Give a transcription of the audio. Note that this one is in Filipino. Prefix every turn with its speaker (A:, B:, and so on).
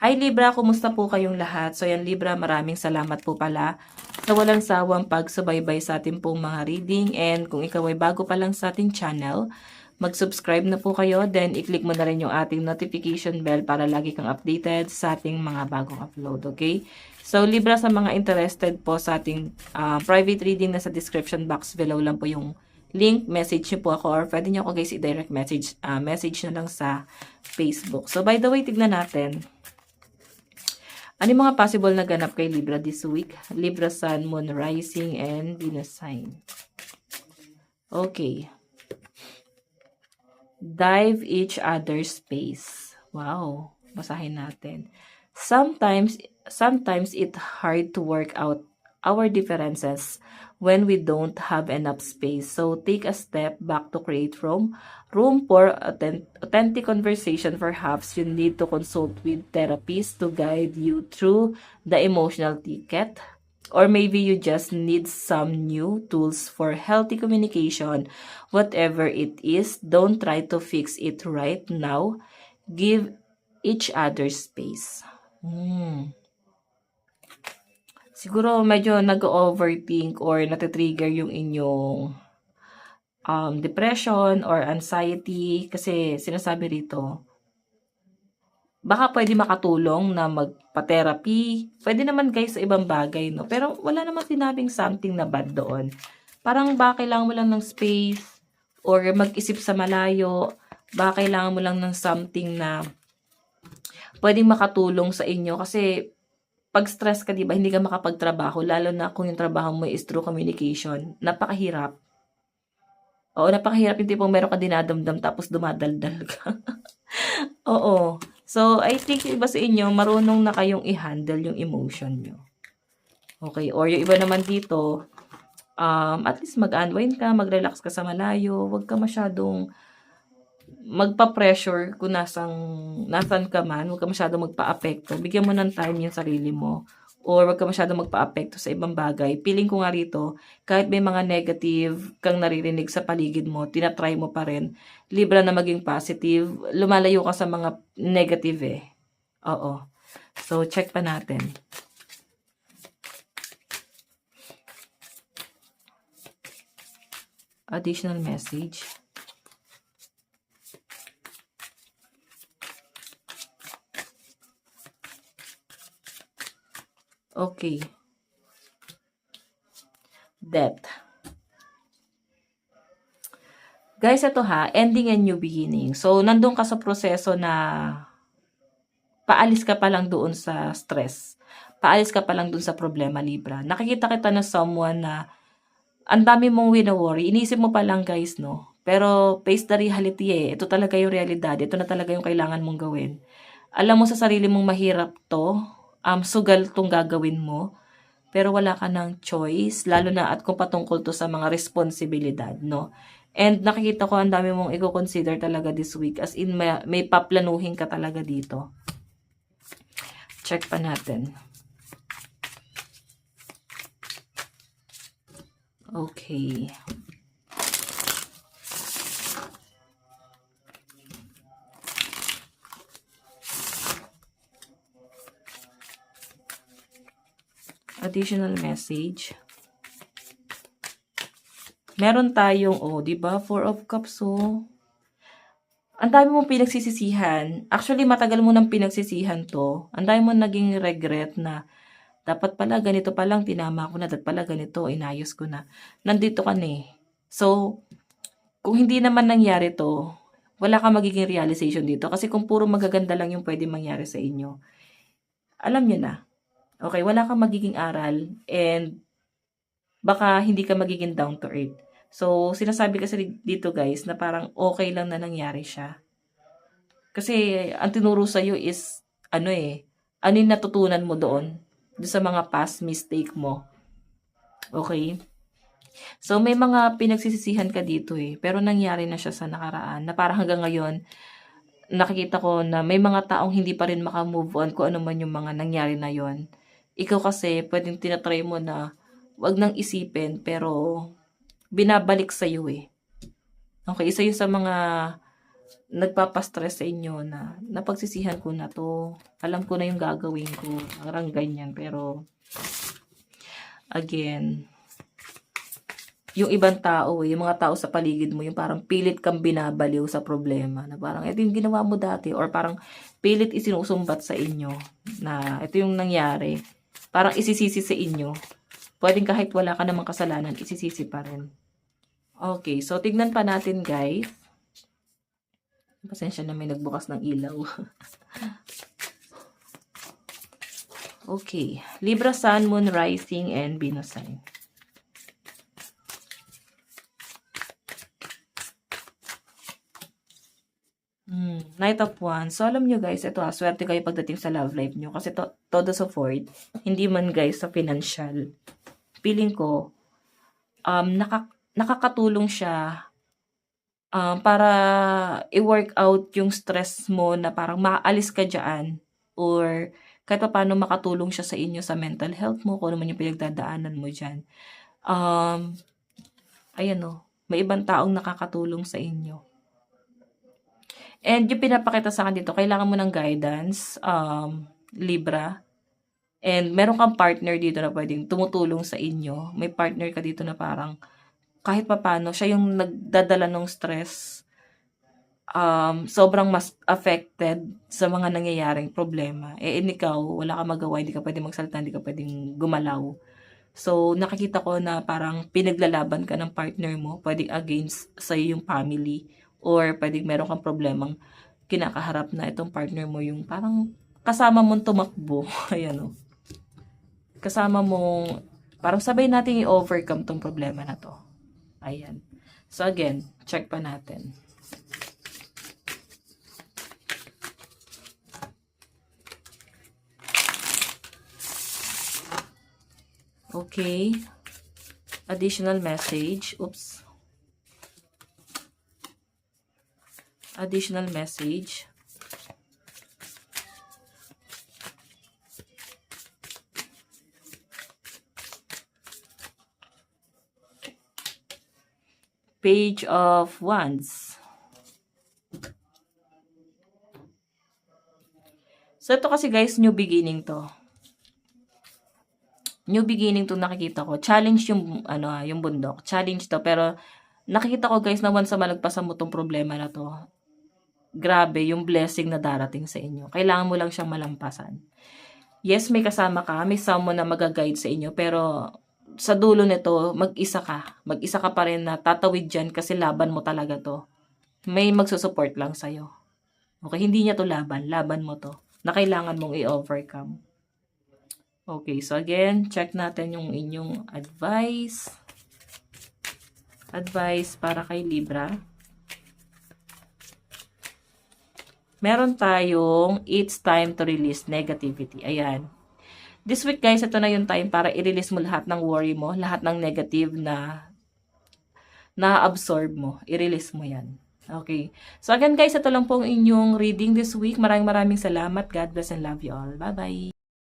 A: Hi Libra, kumusta po kayong lahat? So yan Libra, maraming salamat po pala sa walang sawang pagsubaybay sa ating pong mga reading. And kung ikaw ay bago pa lang sa ating channel, mag-subscribe na po kayo. Then i-click mo na rin yung ating notification bell para lagi kang updated sa ating mga bagong upload. Okay? So Libra, sa mga interested po sa ating private reading, na sa description box below lang po yung link. Message nyo po ako or pwede nyo ako guys i-direct message na lang sa Facebook. So by the way, tignan natin. Ano yung mga possible na ganap kay Libra this week? Libra Sun, Moon, Rising, and Venus sign. Okay. Dive each other's space. Wow. Basahin natin. Sometimes it's hard to work out our differences when we don't have enough space. So take a step back to create room for authentic conversation. Perhaps you need to consult with therapists to guide you through the emotional ticket. Or maybe you just need some new tools for healthy communication. Whatever it is, don't try to fix it right now. Give each other space. Siguro medyo nag-overthink or natitrigger yung inyong depression or anxiety. Kasi sinasabi rito, baka pwede makatulong na magpa-therapy. Pwede naman guys sa ibang bagay, no? Pero wala naman sinabing something na bad doon. Parang baka kailangan mo lang ng space or mag-isip sa malayo. Baka kailangan mo lang ng something na pwedeng makatulong sa inyo. Kasi pag stress ka, di ba, hindi ka makapagtrabaho, lalo na kung yung trabaho mo is through communication, napakahirap. Oo, napakahirap yung tipong meron ka dinadamdam tapos dumadaldal ka. Oo. So, I think yung iba sa inyo, marunong na kayong i-handle yung emotion nyo. Okay, or yung iba naman dito, at least mag-unwind ka, mag-relax ka sa malayo, huwag ka masyadong magpa-pressure kung nasan ka man, huwag ka masyadong magpa-apekto. Bigyan mo ng time yung sarili mo. Or huwag ka masyadong magpa-apekto sa ibang bagay. Feeling ko nga rito, kahit may mga negative kang naririnig sa paligid mo, tinatry mo pa rin. Libra na maging positive, lumalayo ka sa mga negative eh. Oo. So, check pa natin. Additional message. Okay. Death. Guys, ito ha, ending and new beginning. So, nandun ka sa proseso na paalis ka pa lang doon sa stress. Paalis ka pa lang doon sa problema, Libra. Nakikita kita na someone na ang dami mong wino-worry. Inisip mo pa lang, guys, no? Pero face the reality eh. Ito talaga yung realidad. Ito na talaga yung kailangan mong gawin. Alam mo sa sarili mong mahirap to. Sugal tong gagawin mo. Pero wala ka ng choice. Lalo na at kung patungkol to sa mga responsibilidad, no? And nakikita ko ang dami mong i-consider talaga this week. As in, may paplanuhin ka talaga dito. Check pa natin. Okay. Additional message. Meron tayong, di ba? 4 of Cups, Ang dami mong pinagsisisihan. Actually, matagal mo nang pinagsisihan to. Ang dami mo naging regret na dapat pala ganito pa lang, tinama ko na. Dapat pala ganito, inayos ko na. Nandito ka na eh. So, kung hindi naman nangyari to, wala kang magiging realization dito. Kasi kung puro magaganda lang yung pwede mangyari sa inyo, alam nyo na. Okay, wala kang magiging aral and baka hindi ka magiging down to earth. So, sinasabi kasi dito guys na parang okay lang na nangyari siya. Kasi ang tinuro sa'yo is, ano yung natutunan mo doon sa mga past mistake mo. Okay? So, may mga pinagsisisihan ka dito pero nangyari na siya sa nakaraan na parang hanggang ngayon, nakikita ko na may mga taong hindi pa rin makamove on kung ano man yung mga nangyari na yon. Ikaw kasi, pwedeng tinatry mo na wag nang isipin, pero binabalik sa iyo Okay, isa yun sa mga nagpapastress sa inyo na napagsisihan ko na to. Alam ko na yung gagawin ko. Parang ganyan. Pero, again, yung ibang tao, yung mga tao sa paligid mo, yung parang pilit kang binabaliw sa problema. Na parang, ito yung ginawa mo dati. Or parang pilit isinusumbat sa inyo na ito yung nangyari. Parang isisisi sa inyo. Pwedeng kahit wala ka namang kasalanan, isisisi pa rin. Okay, so tignan pa natin guys. Pasensya na may nagbukas ng ilaw. Okay, Libra Sun, Moon, Rising, and Venus sign. Knight of Wands. So, alam nyo guys, ito swerte kayo pagdating sa love life nyo. Kasi todo support, hindi man guys sa financial. Feeling ko, nakakatulong siya para i-work out yung stress mo na parang maalis ka dyan. Or kahit pa paano makatulong siya sa inyo sa mental health mo, kung ano man yung pinagdadaanan mo dyan. Ayan o, may ibang taong nakakatulong sa inyo. And yung pinapakita sa akin dito, kailangan mo ng guidance, Libra. And meron kang partner dito na pwedeng tumutulong sa inyo. May partner ka dito na parang kahit papano, siya yung nagdadala ng stress. Sobrang mas affected sa mga nangyayaring problema. Ikaw, wala ka magawa, hindi ka pwedeng magsalita, hindi ka pwedeng gumalaw. So, nakikita ko na parang pinaglalaban ka ng partner mo, pwedeng against sa'yo yung family, or pwedeng meron kang problemang kinakaharap na itong partner mo yung parang kasama mong tumakbo. Ayan o. Kasama mong, parang sabay natin i-overcome tong problema na to. Ayan. So again, check pa natin. Okay. Additional message. Oops. Additional message. Page of Wands. So, ito kasi guys, new beginning to. New beginning to nakikita ko. Challenge yung, yung bundok. Challenge to. Pero, nakikita ko guys na once na malagpasan mo tong problema na to, grabe yung blessing na darating sa inyo. Kailangan mo lang siyang malampasan. Yes, may kasama ka. May someone na mag-guide sa inyo. Pero, sa dulo nito, mag-isa ka. Mag-isa ka pa rin na tatawid dyan kasi laban mo talaga to. May magsusupport lang sa'yo. Okay, hindi niya to laban. Laban mo to. Na kailangan mong i-overcome. Okay, so again, check natin yung inyong advice. Advice para kay Libra. Meron tayong, it's time to release negativity. Ayan. This week guys, ito na yung time para i-release mo lahat ng worry mo, lahat ng negative na na-absorb mo. I-release mo yan. Okay. So again guys, ito lang pong inyong reading this week. Maraming salamat. God bless and love you all. Bye-bye.